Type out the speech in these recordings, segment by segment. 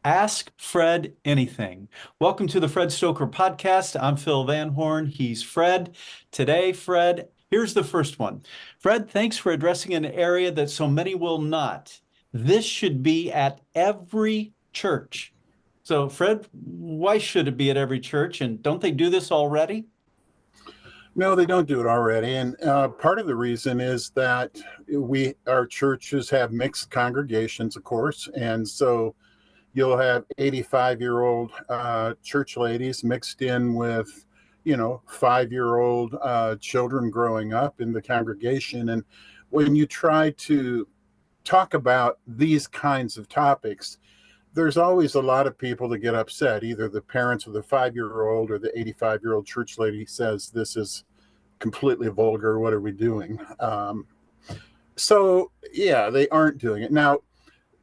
Ask Fred anything. Welcome to the Fred Stoeker Podcast. I'm Phil Van Horn. He's Fred. Today, Fred, here's the first one. Fred, thanks for addressing an area that so many will not. This should be at every church. So, Fred, why should it be at every church? And don't they do this already? No, they don't do it already. And part of the reason is that our churches have mixed congregations, of course. And so you'll have 85-year-old church ladies mixed in with, 5-year-old children growing up in the congregation. And when you try to talk about these kinds of topics, there's always a lot of people that get upset. Either the parents of the 5-year-old or the 85-year-old church lady says this is completely vulgar. What are we doing? So yeah, they aren't doing it. Now,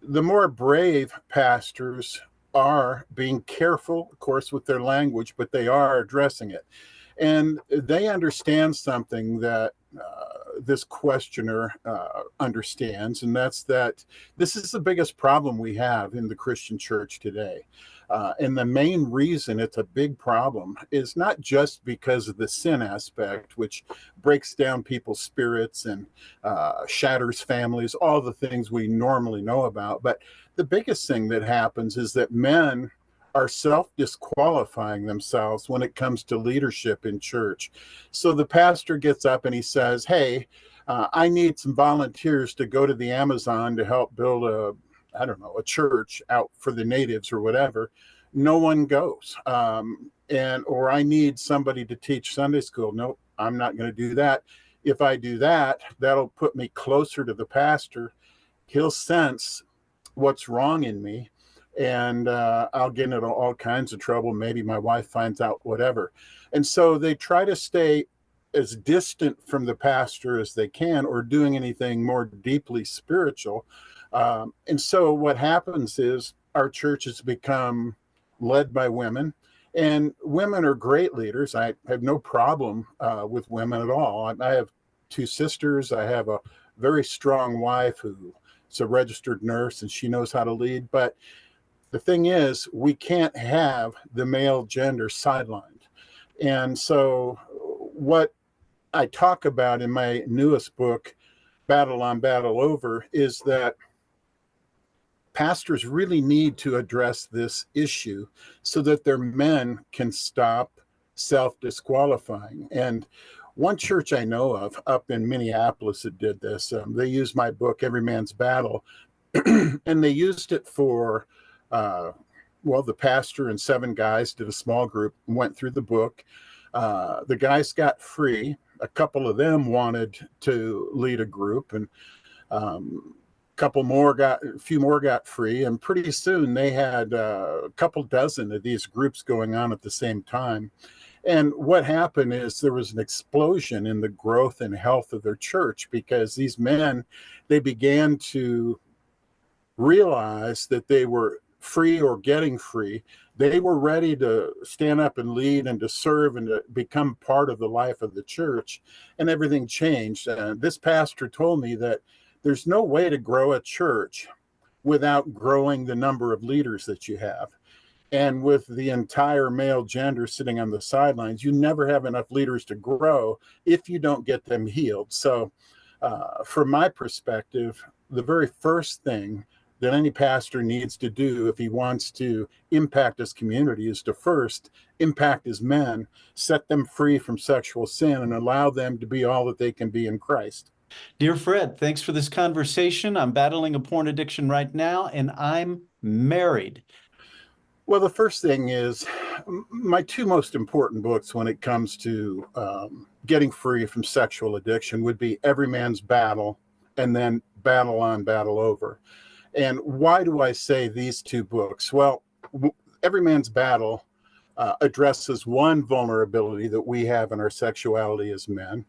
the more brave pastors are being careful, of course, with their language, but they are addressing it. And they understand something that this questioner understands, and that's that this is the biggest problem we have in the Christian church today. And the main reason it's a big problem is not just because of the sin aspect, which breaks down people's spirits and shatters families, all the things we normally know about. But the biggest thing that happens is that men are self-disqualifying themselves when it comes to leadership in church. So the pastor gets up and he says, hey, I need some volunteers to go to the Amazon to help build a church out for the natives or whatever. No one goes. Or I need somebody to teach Sunday school. Nope, I'm not going to do that. If I do that, that'll put me closer to the pastor. He'll sense what's wrong in me, and I'll get into all kinds of trouble. Maybe my wife finds out, whatever. And so they try to stay as distant from the pastor as they can, or doing anything more deeply spiritual. And so what happens is our churches become led by women, and women are great leaders. I have no problem with women at all. I have two sisters. I have a very strong wife who's a registered nurse, and she knows how to lead. But the thing is, we can't have the male gender sidelined. And so what I talk about in my newest book, Battle on, Battle Over, is that pastors really need to address this issue so that their men can stop self-disqualifying. And one church I know of up in Minneapolis that did this, they used my book, Every Man's Battle, and they used it for, the pastor and 7 guys did a small group, went through the book. The guys got free. A couple of them wanted to lead a group, and a few more got free, and pretty soon they had a couple dozen of these groups going on at the same time. And what happened is there was an explosion in the growth and health of their church, because these men, they began to realize that they were free or getting free. They were ready to stand up and lead and to serve and to become part of the life of the church, and everything changed. This pastor told me that there's no way to grow a church without growing the number of leaders that you have. And with the entire male gender sitting on the sidelines, you never have enough leaders to grow if you don't get them healed. So from my perspective, the very first thing that any pastor needs to do if he wants to impact his community is to first impact his men, set them free from sexual sin, and allow them to be all that they can be in Christ. Dear Fred, thanks for this conversation. I'm battling a porn addiction right now, and I'm married. Well, the first thing is my 2 most important books when it comes to getting free from sexual addiction would be Every Man's Battle and then Battle on, Battle Over. And why do I say these 2 books? Well, Every Man's Battle addresses one vulnerability that we have in our sexuality as men.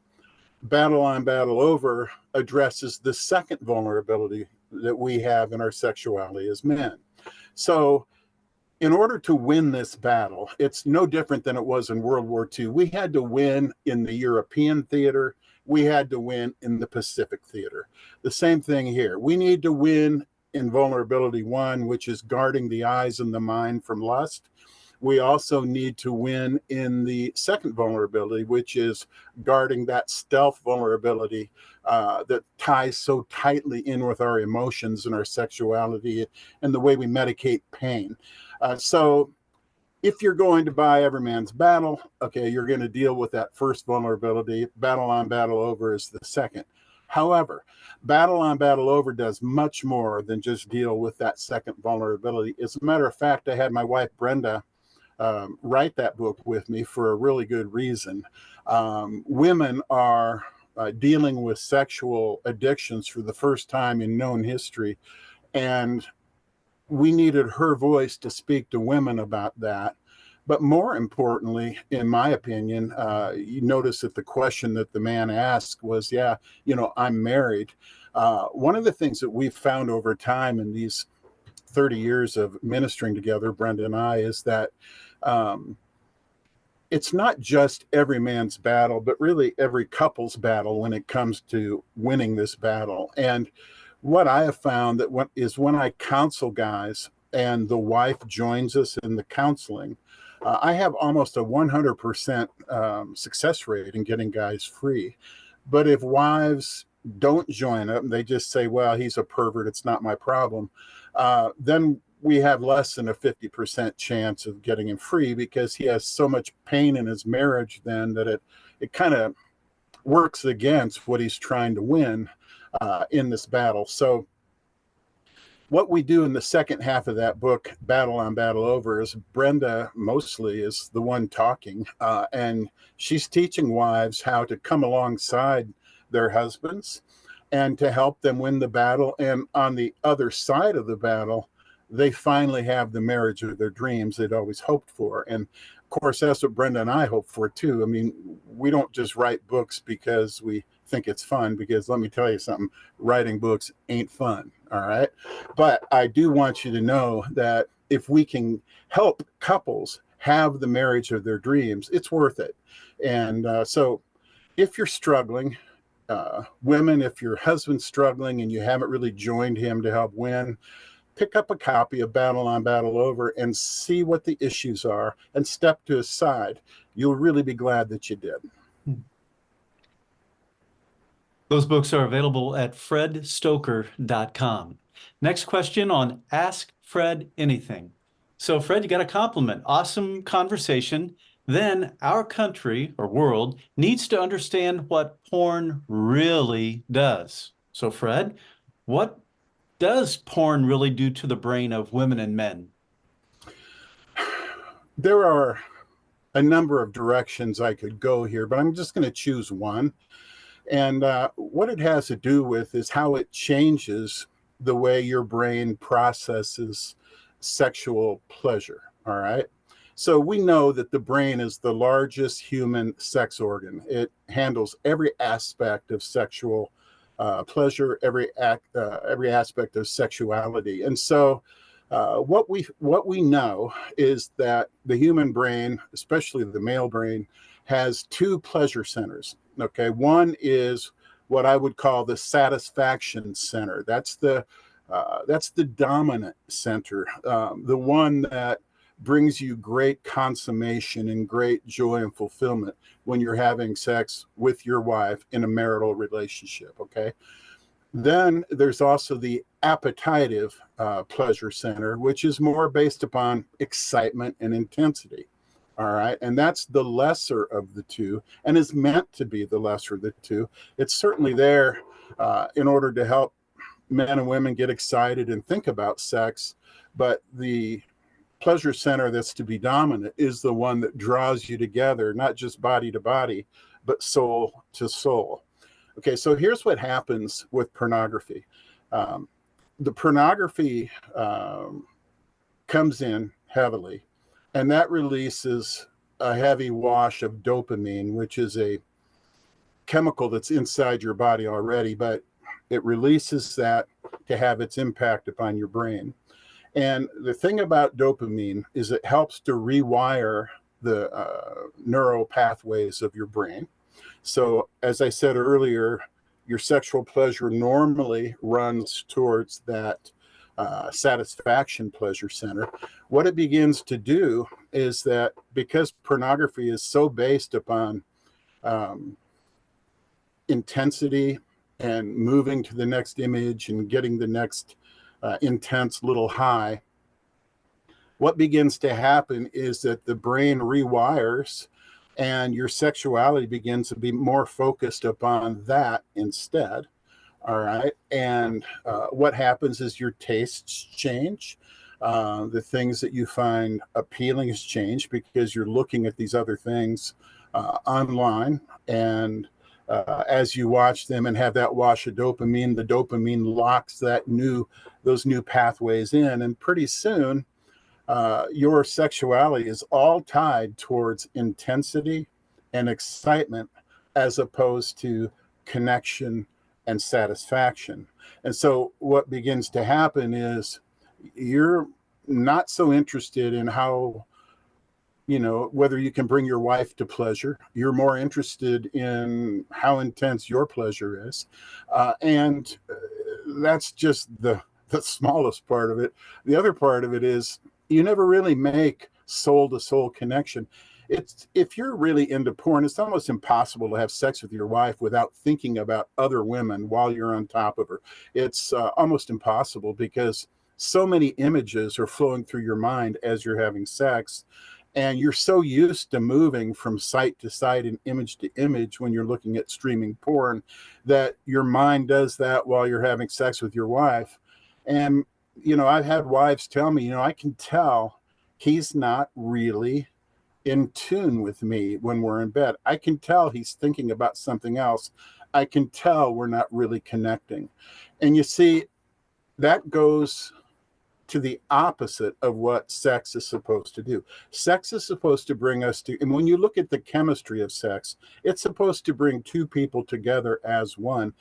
Battle on, Battle Over addresses the second vulnerability that we have in our sexuality as men. So in order to win this battle, it's no different than it was in World War II. We had to win in the European theater. We had to win in the Pacific theater. The same thing here. We need to win in vulnerability one, which is guarding the eyes and the mind from lust. We also need to win in the second vulnerability, which is guarding that stealth vulnerability that ties so tightly in with our emotions and our sexuality and the way we medicate pain. So if you're going to buy Every Man's Battle, okay, you're going to deal with that first vulnerability. Battle on, Battle Over is the second. However, Battle on, Battle Over does much more than just deal with that second vulnerability. As a matter of fact, I had my wife, Brenda, write that book with me for a really good reason. Women are dealing with sexual addictions for the first time in known history, and we needed her voice to speak to women about that. But more importantly, in my opinion, you notice that the question that the man asked was, yeah, I'm married. One of the things that we've found over time in these 30 years of ministering together, Brenda and I, is that it's not just every man's battle, but really every couple's battle when it comes to winning this battle. And what I have found that when I counsel guys and the wife joins us in the counseling, I have almost a 100% success rate in getting guys free. But if wives don't join up, they just say, well, he's a pervert, it's not my problem, then we have less than a 50% chance of getting him free, because he has so much pain in his marriage then that it kind of works against what he's trying to win in this battle. So what we do in the second half of that book, Battle on, Battle Over, is Brenda mostly is the one talking, and she's teaching wives how to come alongside their husbands and to help them win the battle. And on the other side of the battle, they finally have the marriage of their dreams they'd always hoped for. And of course, that's what Brenda and I hope for too. I mean, we don't just write books because we think it's fun, because let me tell you something, writing books ain't fun, all right? But I do want you to know that if we can help couples have the marriage of their dreams, it's worth it. And so if you're struggling, women, if your husband's struggling and you haven't really joined him to help win, pick up a copy of Battle on, Battle Over and see what the issues are and step to his side. You'll really be glad that you did. Those books are available at fredstoeker.com. Next question on Ask Fred Anything. So, Fred, you got a compliment. Awesome conversation. Then our country or world needs to understand what porn really does. So, Fred, what does porn really do to the brain of women and men? There are a number of directions I could go here, but I'm just going to choose one. And what it has to do with is how it changes the way your brain processes sexual pleasure. All right. So we know that the brain is the largest human sex organ. It handles every aspect of sexual pleasure, every aspect of sexuality. And so what we know is that the human brain, especially the male brain, has two pleasure centers. Okay, one is what I would call the satisfaction center. That's the dominant center, the one that brings you great consummation and great joy and fulfillment when you're having sex with your wife in a marital relationship. Okay. Then there's also the appetitive pleasure center, which is more based upon excitement and intensity. All right. And that's the lesser of the two and is meant to be the lesser of the two. It's certainly there in order to help men and women get excited and think about sex. But the pleasure center that's to be dominant is the one that draws you together, not just body to body, but soul to soul. Okay. So here's what happens with pornography. The pornography comes in heavily, and that releases a heavy wash of dopamine, which is a chemical that's inside your body already, but it releases that to have its impact upon your brain. And the thing about dopamine is it helps to rewire the neural pathways of your brain. So as I said earlier, your sexual pleasure normally runs towards that satisfaction pleasure center. What it begins to do is that because pornography is so based upon um, intensity and moving to the next image and getting the next intense little high, what begins to happen is that the brain rewires and your sexuality begins to be more focused upon that instead. All right. And what happens is your tastes change. The things that you find appealing has changed because you're looking at these other things online. And as you watch them and have that wash of dopamine, the dopamine locks those new pathways in. And pretty soon, your sexuality is all tied towards intensity and excitement as opposed to connection and satisfaction. And so what begins to happen is you're not so interested in how, whether you can bring your wife to pleasure. You're more interested in how intense your pleasure is. And that's just the smallest part of it. The other part of it is you never really make soul to soul connection. It's if you're really into porn, it's almost impossible to have sex with your wife without thinking about other women while you're on top of her. It's almost impossible because so many images are flowing through your mind as you're having sex. And you're so used to moving from site to site and image to image when you're looking at streaming porn that your mind does that while you're having sex with your wife. And, I've had wives tell me, I can tell he's not really in tune with me when we're in bed. I can tell he's thinking about something else. I can tell we're not really connecting. And you see, that goes to the opposite of what sex is supposed to do. Sex is supposed to bring us to, and when you look at the chemistry of sex, it's supposed to bring two people together as one.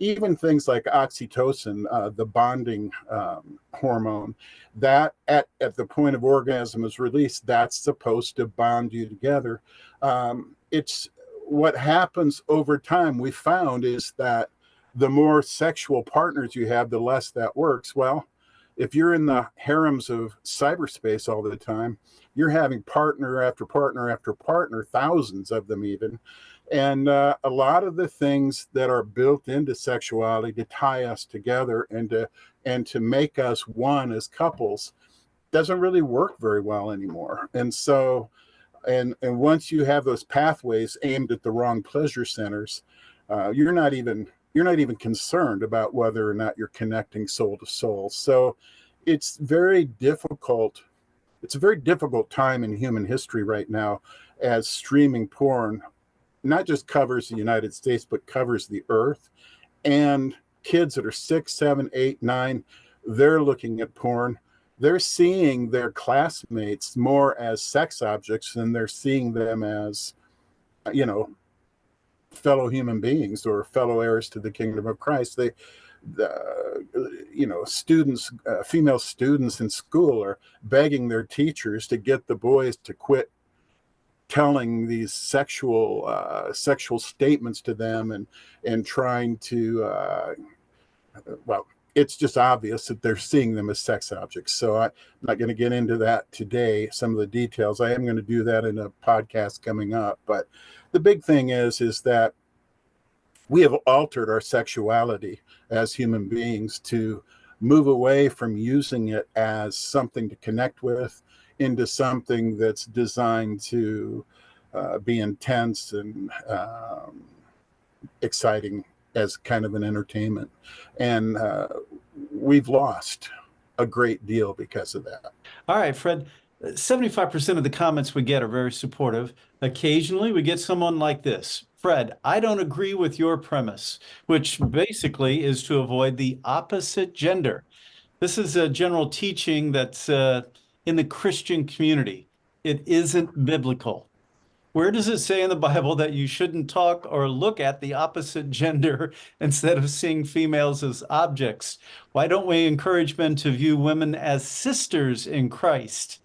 Even things like oxytocin, the bonding hormone, that at the point of orgasm is released, that's supposed to bond you together. It's what happens over time. We found is that the more sexual partners you have, the less that works. Well, if you're in the harems of cyberspace all the time, you're having partner after partner after partner, thousands of them even. And a lot of the things that are built into sexuality to tie us together and to make us one as couples doesn't really work very well anymore. And so, and once you have those pathways aimed at the wrong pleasure centers, you're not even concerned about whether or not you're connecting soul to soul. So it's very difficult. It's a very difficult time in human history right now as streaming porn not just covers the United States, but covers the earth. And kids that are 6, 7, 8, 9, they're looking at porn. They're seeing their classmates more as sex objects than they're seeing them as, you know, fellow human beings or fellow heirs to the kingdom of Christ. Students, female students in school are begging their teachers to get the boys to quit telling these sexual statements to them and trying to it's just obvious that they're seeing them as sex objects. So I'm not going to get into that today, some of the details. I am going to do that in a podcast coming up. But the big thing is that we have altered our sexuality as human beings to move away from using it as something to connect with into something that's designed to be intense and exciting as kind of an entertainment. And we've lost a great deal because of that. All right, Fred. 75% of the comments we get are very supportive. Occasionally, we get someone like this. Fred, I don't agree with your premise, which basically is to avoid the opposite gender. This is a general teaching that's in the Christian community. It isn't biblical. Where does it say in the Bible that you shouldn't talk or look at the opposite gender instead of seeing females as objects? Why don't we encourage men to view women as sisters in Christ?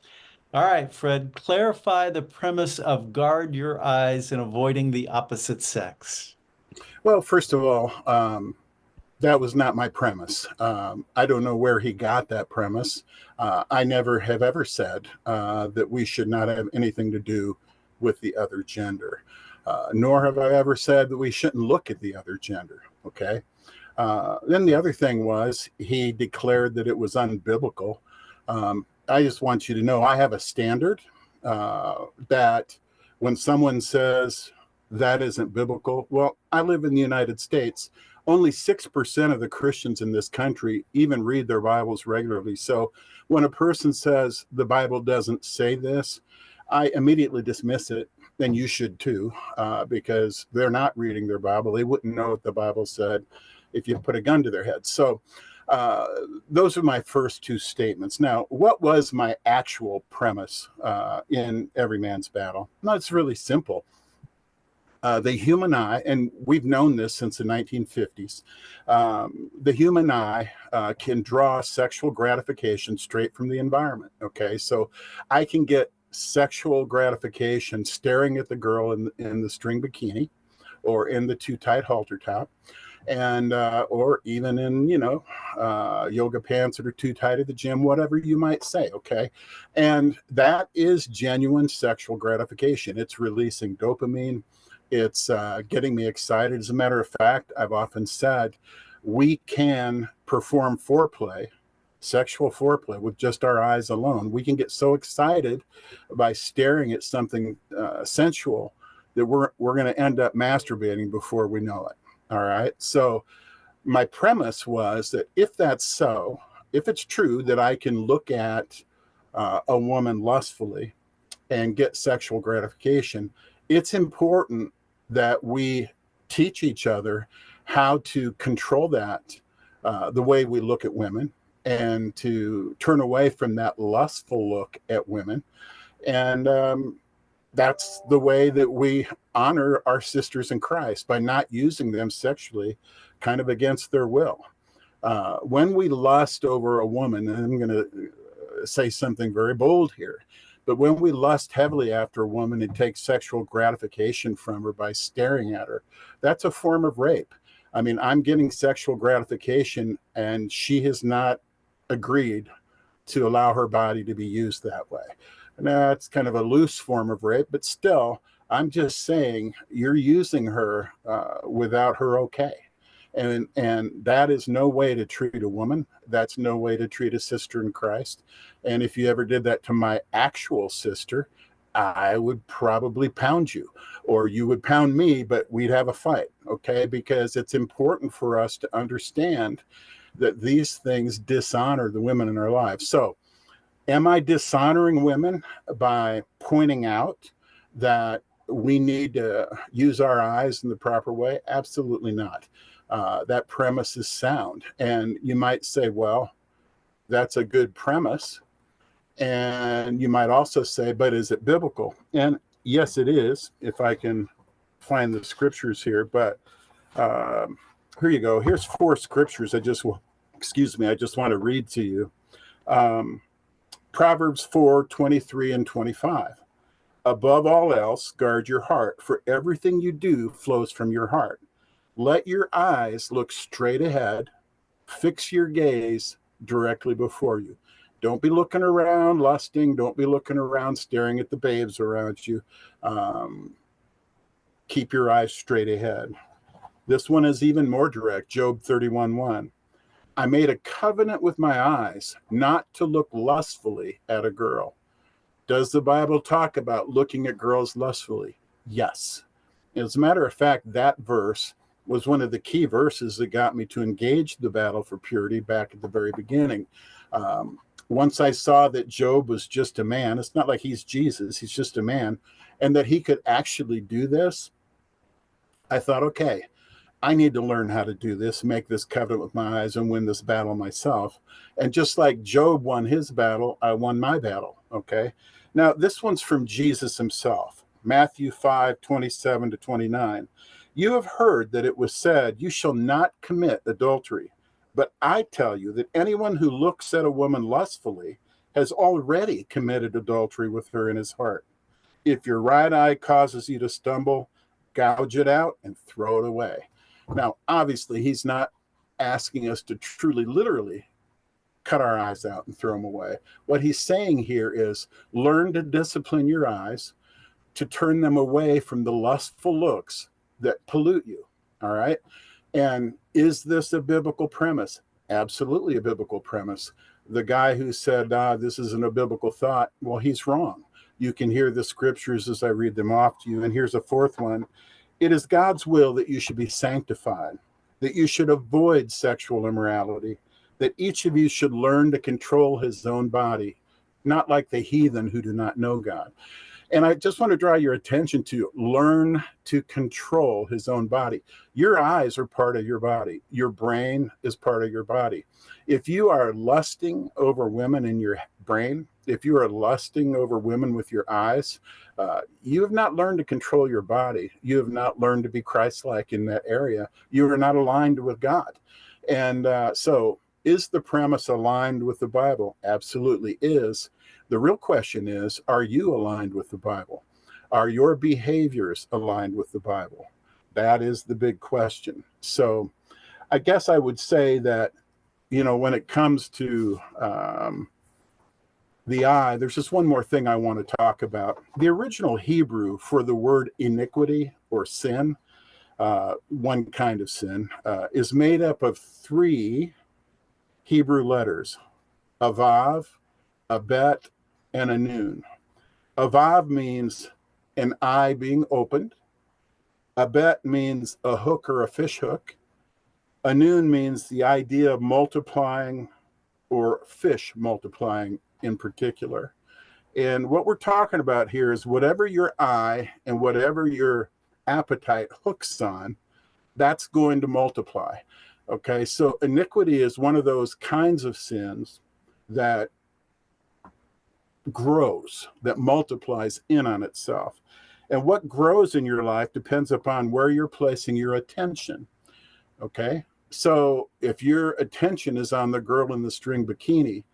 All right, Fred, clarify the premise of guard your eyes and avoiding the opposite sex. Well, first of all, That was not my premise. I don't know where he got that premise. I never have ever said that we should not have anything to do with the other gender, nor have I ever said that we shouldn't look at the other gender. Okay. Then the other thing was he declared that it was unbiblical. I just want you to know I have a standard that when someone says that isn't biblical, well, I live in the United States. Only 6% of the Christians in this country even read their Bibles regularly. So when a person says the Bible doesn't say this, I immediately dismiss it. And you should too, because they're not reading their Bible. They wouldn't know what the Bible said if you put a gun to their head. So uh, those are my first two statements. Now, what was my actual premise in Every Man's Battle? No, it's really simple. The human eye, and we've known this since the 1950s, the human eye can draw sexual gratification straight from the environment. Okay, so I can get sexual gratification staring at the girl in the string bikini or in the too tight halter top, and or even in yoga pants that are too tight at the gym, whatever you might say. Okay, and that is genuine sexual gratification. It's releasing dopamine. It's getting me excited. As a matter of fact, I've often said we can perform foreplay, sexual foreplay, with just our eyes alone. We can get so excited by staring at something sensual that we're going to end up masturbating before we know it. All right. So my premise was that if that's so, if it's true that I can look at a woman lustfully and get sexual gratification, it's important that we teach each other how to control that, the way we look at women, and to turn away from that lustful look at women. And that's the way that we honor our sisters in Christ, by not using them sexually kind of against their will. When we lust over a woman, and I'm going to say something very bold here, but when we lust heavily after a woman and take sexual gratification from her by staring at her, that's a form of rape. I mean, I'm getting sexual gratification and she has not agreed to allow her body to be used that way. Now, it's kind of a loose form of rape, but still, I'm just saying you're using her without her okay. And that is no way to treat a woman. That's no way to treat a sister in Christ. And if you ever did that to my actual sister, I would probably pound you, or you would pound me, but we'd have a fight, okay? Because it's important for us to understand that these things dishonor the women in our lives. So, am I dishonoring women by pointing out that we need to use our eyes in the proper way? Absolutely not. That premise is sound. And you might say, well, that's a good premise. And you might also say, but is it biblical? And yes, it is, if I can find the scriptures here. But here you go. Here's 4 scriptures I just want to read to you. Proverbs 4:23 and 25. Above all else, guard your heart, for everything you do flows from your heart. Let your eyes look straight ahead. Fix your gaze directly before you. Don't be looking around lusting. Don't be looking around staring at the babes around you. Keep your eyes straight ahead. This one is even more direct. Job 31:1. I made a covenant with my eyes not to look lustfully at a girl. Does the Bible talk about looking at girls lustfully? Yes. As a matter of fact, that verse was one of the key verses that got me to engage the battle for purity back at the very beginning. Once I saw that Job was just a man, it's not like he's Jesus, he's just a man, and that he could actually do this, I thought, okay, I need to learn how to do this, make this covenant with my eyes, and win this battle myself. And just like Job won his battle, I won my battle. Okay. Now, this one's from Jesus himself. Matthew 5:27 to 29. You have heard that it was said, you shall not commit adultery. But I tell you that anyone who looks at a woman lustfully has already committed adultery with her in his heart. If your right eye causes you to stumble, gouge it out and throw it away. Now, obviously, he's not asking us to truly, literally cut our eyes out and throw them away. What he's saying here is learn to discipline your eyes, to turn them away from the lustful looks that pollute you. All right. And is this a biblical premise? Absolutely a biblical premise. The guy who said, this isn't a biblical thought, well, he's wrong. You can hear the scriptures as I read them off to you. And here's a fourth one. It is God's will that you should be sanctified, that you should avoid sexual immorality, that each of you should learn to control his own body, not like the heathen who do not know God. And I just want to draw your attention to learn to control his own body. Your eyes are part of your body. Your brain is part of your body. If you are lusting over women in your brain, if you are lusting over women with your eyes, you have not learned to control your body. You have not learned to be Christ-like in that area. You are not aligned with God. And so is the premise aligned with the Bible? Absolutely is. The real question is, are you aligned with the Bible? Are your behaviors aligned with the Bible? That is the big question. So I guess I would say that, when it comes to the eye, there's just one more thing I want to talk about. The original Hebrew for the word iniquity or sin, one kind of sin, is made up of three Hebrew letters: a vav, a bet, and a nun. A vav means an eye being opened. A bet means a hook or a fish hook. A nun means the idea of multiplying, or fish multiplying in particular. And what we're talking about here is whatever your eye and whatever your appetite hooks on, that's going to multiply. Okay, so iniquity is one of those kinds of sins that grows, that multiplies in on itself. And what grows in your life depends upon where you're placing your attention. Okay, so if your attention is on the girl in the string bikini,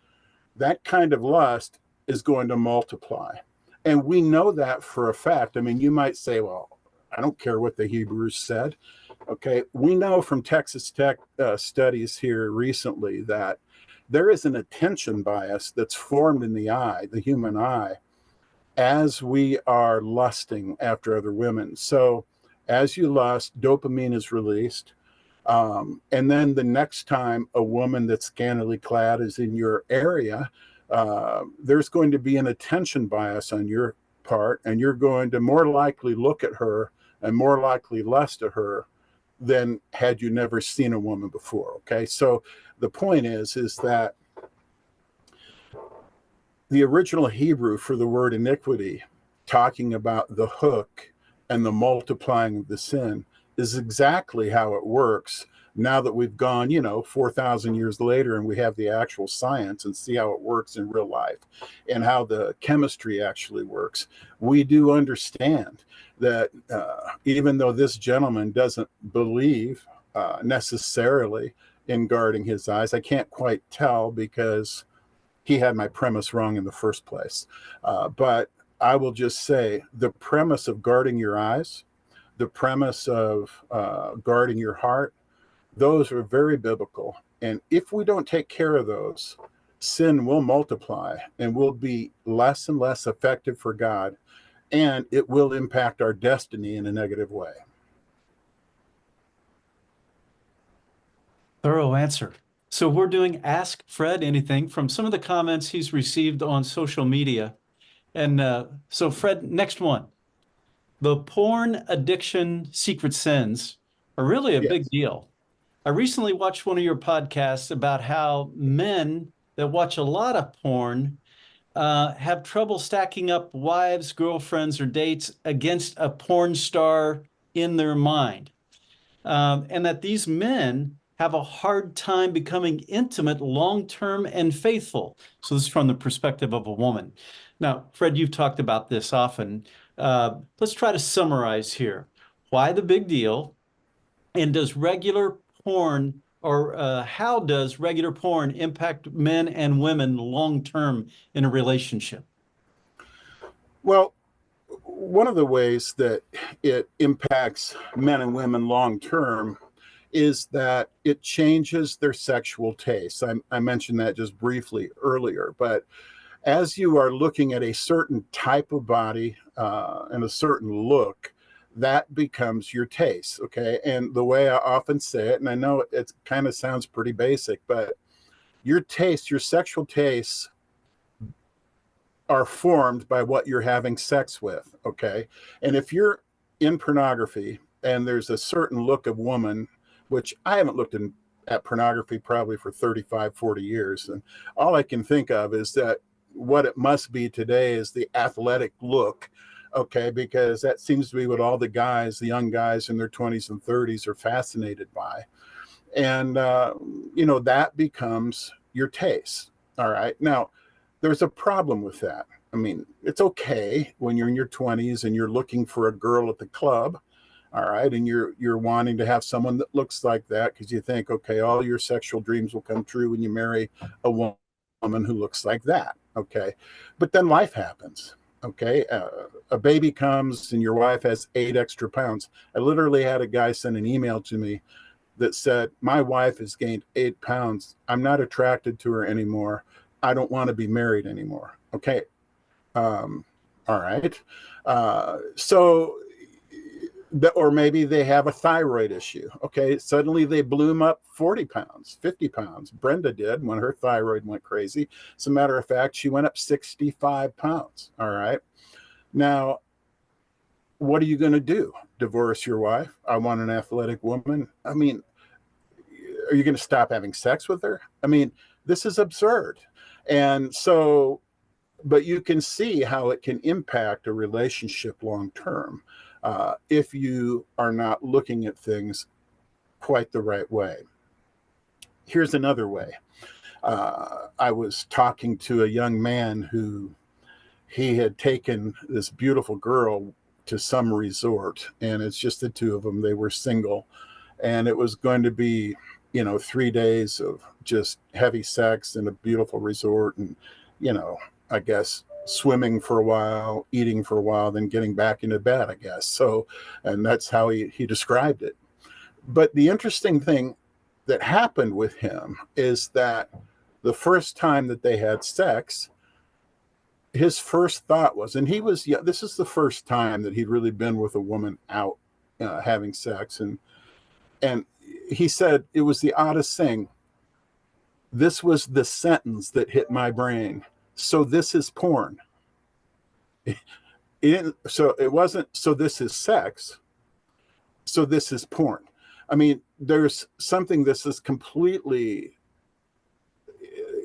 that kind of lust is going to multiply. And we know that for a fact. I mean, you might say, well, I don't care what the Hebrews said. Okay, we know from Texas Tech studies here recently that there is an attention bias that's formed in the eye, the human eye, as we are lusting after other women. So as you lust, dopamine is released. And then the next time a woman that's scantily clad is in your area, there's going to be an attention bias on your part, and you're going to more likely look at her and more likely lust at her than had you never seen a woman before. Okay, so the point is that the original Hebrew for the word iniquity, talking about the hook and the multiplying of the sin, is exactly how it works now that we've gone, 4,000 years later, and we have the actual science and see how it works in real life and how the chemistry actually works. We do understand that even though this gentleman doesn't believe necessarily in guarding his eyes, I can't quite tell because he had my premise wrong in the first place. But I will just say the premise of guarding your eyes, the premise of guarding your heart, those are very biblical. And if we don't take care of those, sin will multiply and will be less and less effective for God, and it will impact our destiny in a negative way. Thorough answer. So we're doing Ask Fred Anything from some of the comments he's received on social media. And so Fred, next one. The porn addiction secret sins are really a big Yes. deal. I recently watched one of your podcasts about how men that watch a lot of porn have trouble stacking up wives, girlfriends, or dates against a porn star in their mind. And that these men have a hard time becoming intimate, long-term, and faithful. So this is from the perspective of a woman. Now, Fred, you've talked about this often. Let's try to summarize here. Why the big deal? And does regular porn, or how does regular porn impact men and women long-term in a relationship? Well, one of the ways that it impacts men and women long term is that it changes their sexual taste. I mentioned that just briefly earlier, but as you are looking at a certain type of body and a certain look, that becomes your taste. Okay. And the way I often say it, and I know it kind of sounds pretty basic, but your taste, your sexual tastes are formed by what you're having sex with. Okay. And if you're in pornography and there's a certain look of woman, which I haven't looked at pornography probably for 35, 40 years. And all I can think of is that what it must be today is the athletic look. Okay. Because that seems to be what all the guys, the young guys in their 20s and 30s are fascinated by. And, that becomes your taste. All right. Now, there's a problem with that. I mean, it's okay when you're in your 20s and you're looking for a girl at the club, all right, and you're wanting to have someone that looks like that because you think, okay, all your sexual dreams will come true when you marry a woman who looks like that, okay? But then life happens, okay? A baby comes and your wife has 8 extra pounds. I literally had a guy send an email to me that said, my wife has gained 8 pounds. I'm not attracted to her anymore. I don't want to be married anymore. Okay. All right. So, or maybe they have a thyroid issue. Okay. Suddenly they bloom up 40 pounds, 50 pounds. Brenda did when her thyroid went crazy. As a matter of fact, she went up 65 pounds. All right. Now, what are you going to do? Divorce your wife? I want an athletic woman. I mean, are you going to stop having sex with her? I mean, this is absurd. And so, but you can see how it can impact a relationship long term if you are not looking at things quite the right way. Here's another way. I was talking to a young man who he had taken this beautiful girl to some resort, and it's just the two of them. They were single, and it was going to be 3 days of just heavy sex in a beautiful resort, and I guess swimming for a while, eating for a while, then getting back into bed, I guess. So, and that's how he described it. But the interesting thing that happened with him is that the first time that they had sex, his first thought was, and this is the first time that he'd really been with a woman out having sex. And he said it was the oddest thing. This was the sentence that hit my brain. So this is porn. So it wasn't, so this is sex. So this is porn. I mean, there's something this is completely,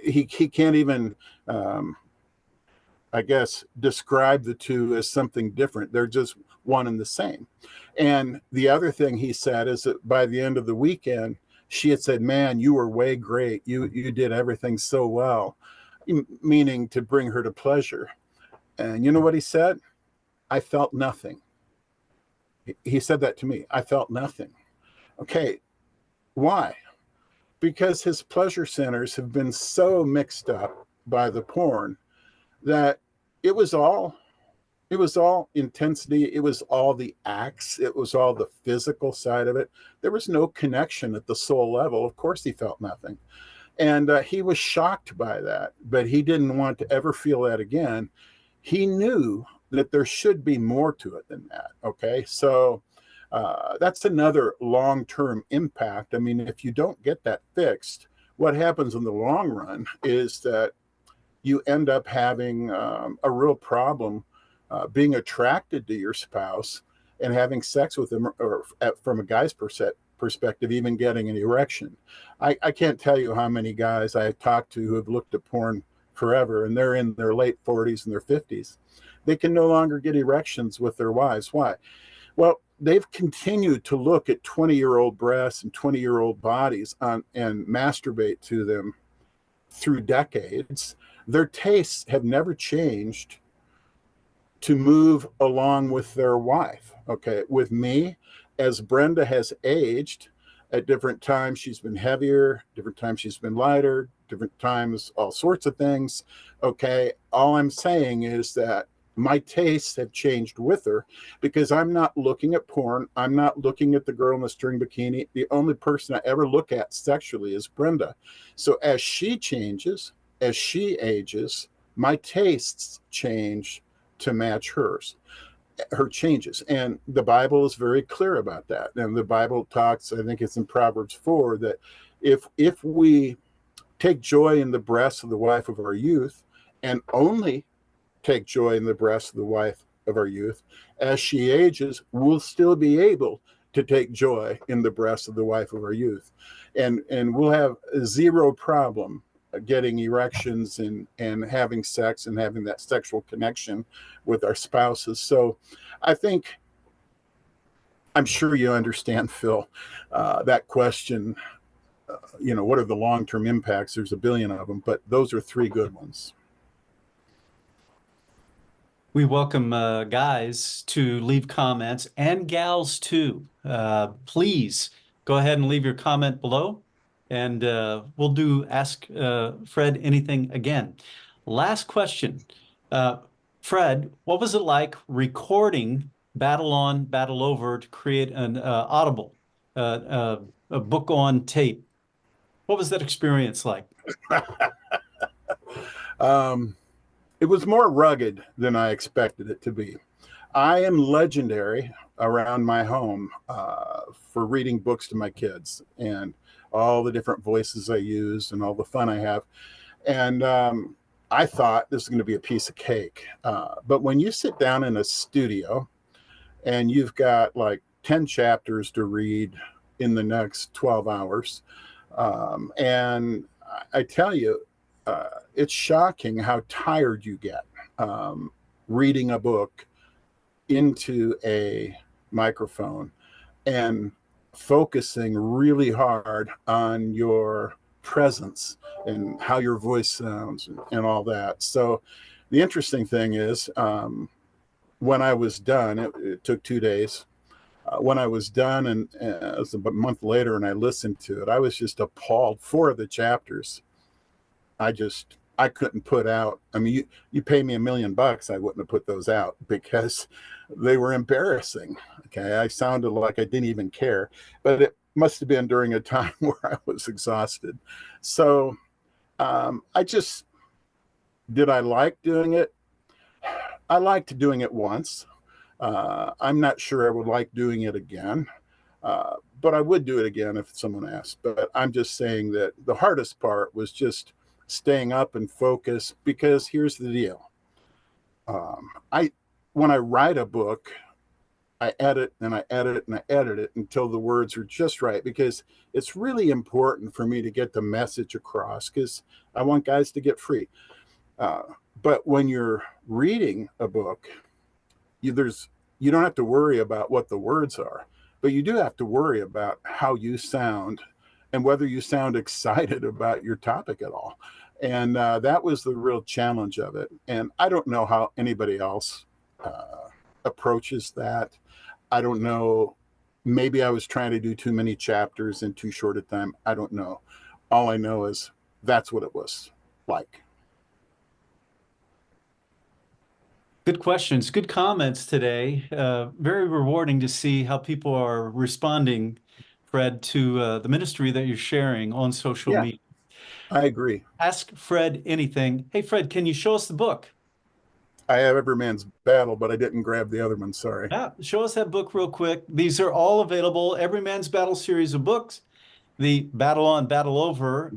he can't even, I guess, describe the two as something different. They're just one and the same. And the other thing he said is that by the end of the weekend, she had said, man, you were way great. You did everything so well, meaning to bring her to pleasure. And you know what he said? I felt nothing. He said that to me. I felt nothing. Okay. Why? Because his pleasure centers have been so mixed up by the porn that it was all intensity. It was all the acts. It was all the physical side of it. There was no connection at the soul level. Of course, he felt nothing. And he was shocked by that, but he didn't want to ever feel that again. He knew that there should be more to it than that. Okay. So that's another long-term impact. I mean, if you don't get that fixed, what happens in the long run is that you end up having a real problem being attracted to your spouse and having sex with them, or from a guy's perspective, even getting an erection. I can't tell you how many guys I've talked to who have looked at porn forever, and they're in their late 40s and their 50s. They can no longer get erections with their wives. Why? Well, they've continued to look at 20-year-old breasts and 20-year-old bodies and masturbate to them through decades. Their tastes have never changed to move along with their wife. Okay. With me, as Brenda has aged, at different times she's been heavier, different times she's been lighter, different times all sorts of things. Okay. All I'm saying is that my tastes have changed with her because I'm not looking at porn. I'm not looking at the girl in the string bikini. The only person I ever look at sexually is Brenda. So as she changes, as she ages, my tastes change to match hers, her changes. And the Bible is very clear about that. And the Bible talks, I think it's in Proverbs 4, that if we take joy in the breasts of the wife of our youth and only take joy in the breasts of the wife of our youth, as she ages, we'll still be able to take joy in the breasts of the wife of our youth. And we'll have zero problem getting erections and having sex and having that sexual connection with our spouses. So I think, I'm sure you understand, Phil, that question, what are the long-term impacts? There's a billion of them, but those are three good ones. We welcome guys to leave comments and gals too. Please go ahead and leave your comment below, and we'll do Ask Fred Anything again. Last question. Fred, what was it like recording Battle On, Battle Over to create an Audible, a book on tape? What was that experience like? It was more rugged than I expected it to be. I am legendary around my home for reading books to my kids and all the different voices I use and all the fun I have. And I thought this was going to be a piece of cake. But when you sit down in a studio and you've got like 10 chapters to read in the next 12 hours, and I tell you, it's shocking how tired you get reading a book into a microphone and focusing really hard on your presence and how your voice sounds and all that. So the interesting thing is, when I was done, it took 2 days. When I was done, and it was about a month later, and I listened to it, I was just appalled. 4 of the chapters I couldn't put out. I mean, you pay me $1 million, I wouldn't have put those out because they were embarrassing. Okay. I sounded like I didn't even care, but it must have been during a time where I was exhausted. So did I like doing it? I liked doing it once. I'm not sure I would like doing it again. But I would do it again if someone asked. But I'm just saying that the hardest part was just staying up and focus, because here's the deal. When I write a book, I edit and I edit and I edit it until the words are just right, because it's really important for me to get the message across, because I want guys to get free. But when you're reading a book, you don't have to worry about what the words are, but you do have to worry about how you sound and whether you sound excited about your topic at all. And that was the real challenge of it. And I don't know how anybody else approaches that. I don't know. Maybe I was trying to do too many chapters in too short a time. I don't know. All I know is that's what it was like. Good questions, good comments today. Very rewarding to see how people are responding, Fred, to the ministry that you're sharing on social media. I agree. Ask Fred Anything. Hey, Fred, can you show us the book? I have Every Man's Battle, but I didn't grab the other one. Sorry. Yeah, show us that book real quick. These are all available. Every Man's Battle series of books, the Battle On, Battle Over,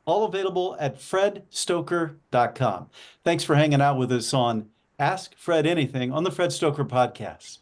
all available at fredstoeker.com. Thanks for hanging out with us on Ask Fred Anything on the Fred Stoeker Podcast.